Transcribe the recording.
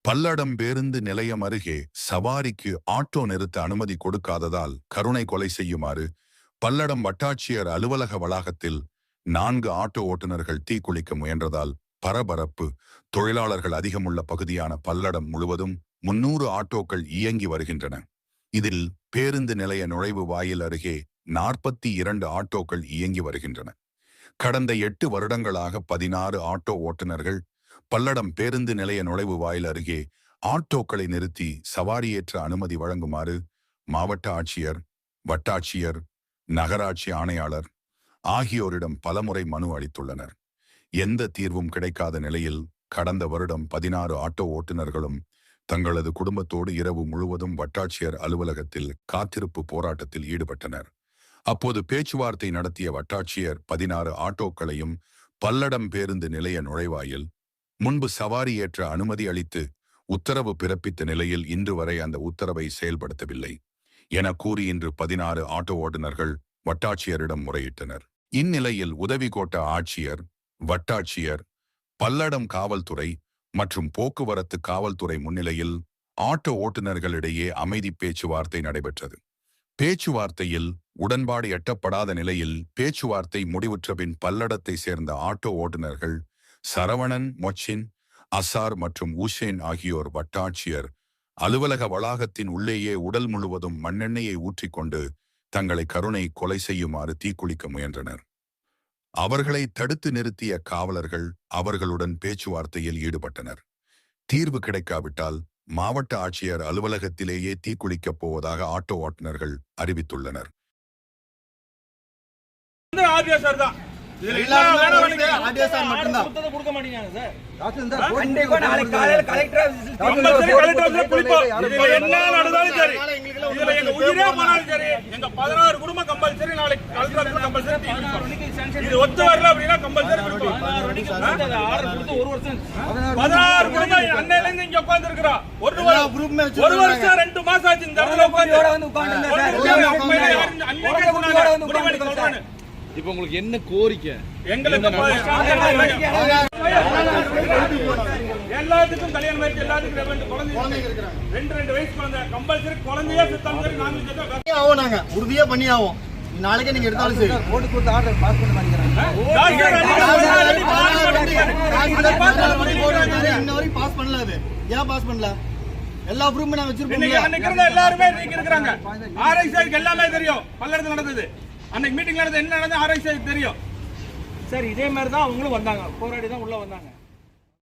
பல்லடம் பேருந்து நிலையம் அருகே சவாரிக்கு ஆட்டோ நிறுத்த அனுமதி கொடுக்காததால் கருணை கொலை செய்யுமாறு பல்லடம் வட்டாட்சியர் அலுவலக வளாகத்தில் 4 ஆட்டோ ஓட்டுநர்கள் தீக்குளிக்க முயன்றதால் பரபரப்பு. தொழிலாளர்கள் அதிகமுள்ள பகுதியான பல்லடம் முழுவதும் 300 ஆட்டோக்கள் இயங்கி வருகின்றன. இதில் பேருந்து நிலைய நுழைவு வாயில் அருகே 42 ஆட்டோக்கள் இயங்கி வருகின்றன. கடந்த 8 வருடங்களாக 16 ஆட்டோ ஓட்டுநர்கள் பல்லடம் பேருந்து நிலைய நுழைவு வாயில் அருகே ஆட்டோக்களை நிறுத்தி சவாரியேற்ற அனுமதி வழங்குமாறு மாவட்ட ஆட்சியர், வட்டாட்சியர், நகராட்சி ஆணையாளர் ஆகியோரிடம் பலமுறை மனு அளித்துள்ளனர். எந்த தீர்வும் கிடைக்காத நிலையில் கடந்த வருடம் 16 ஆட்டோ ஓட்டுநர்களும் தங்களது குடும்பத்தோடு இரவு முழுவதும் வட்டாட்சியர் அலுவலகத்தில் காத்திருப்பு போராட்டத்தில் ஈடுபட்டனர். அப்போது பேச்சுவார்த்தை நடத்திய வட்டாட்சியர் 16 ஆட்டோக்களையும் பல்லடம் பேருந்து நிலைய நுழைவாயில் முன்பு சவாரி ஏற்ற அனுமதி அளித்து உத்தரவு பிறப்பித்த நிலையில் இன்று வரை அந்த உத்தரவை செயல்படுத்தவில்லை என கூறி இன்று 16 ஆட்டோ ஓட்டுநர்கள் வட்டாட்சியரிடம் முறையிட்டனர். இந்நிலையில் உதவி கோட்ட ஆட்சியர், வட்டாட்சியர், பல்லடம் காவல்துறை மற்றும் போக்குவரத்து காவல்துறை முன்னிலையில் ஆட்டோ ஓட்டுநர்களிடையே அமைதி பேச்சுவார்த்தை நடைபெற்றது. பேச்சுவார்த்தையில் உடன்பாடு எட்டப்படாத நிலையில் பேச்சுவார்த்தை முடிவுற்ற பின் பல்லடத்தை சேர்ந்த ஆட்டோ ஓட்டுநர்கள் சரவணன், மொச்சின், அசார் மற்றும் உஷேன் ஆகியோர் வட்டாட்சியர் அலுவலக வளாகத்தின் உள்ளேயே உடல் முழுவதும் மண்ணெண்ணெயை ஊற்றிக்கொண்டு தங்களை கருணை கொலை செய்யுமாறு தீக்குளிக்க முயன்றனர். அவர்களை தடுத்து நிறுத்திய காவலர்கள் அவர்களுடன் பேச்சுவார்த்தையில் ஈடுபட்டனர். தீர்வு கிடைக்காவிட்டால் மாவட்ட ஆட்சியர் அலுவலகத்திலேயே தீக்குளிக்கப் போவதாக ஆட்டோ ஓட்டுநர்கள் அறிவித்துள்ளனர். இப்ப உங்களுக்கு என்ன கோரிக்கை? எல்லாத்துக்கும் கல்யாணம் ஆயிடுச்சு, எல்லாத்துக்கும் குழந்தை 2 வயசு குழந்தை கம்பல்சரி குழந்தையே நாங்க உறுதியா பண்ணி ஆகும். நாளைக்கே நீங்க எடுத்தாலும் சரி ஓட்டு கொடுத்து ஆர்டர் பாஸ் பண்ண இன்ன வரைக்கும் பாஸ் பண்ணல. அது ஏன் பாஸ் பண்ணல? எல்லா ப்ரூஃபும் நான் வச்சிருக்கோம். எல்லாருமே இருக்கிறாங்க. ஆர்ஐசிக்கு எல்லாமே தெரியும். பல்லடத்துல நடந்தது அன்னைக்கு மீட்டிங்ல நடந்தது என்ன நடந்தது ஆர்ஐசிக்கு தெரியும். சரி, இதே மாதிரி தான் அவங்களும் வந்தாங்க, போராடி தான் உள்ள வந்தாங்க.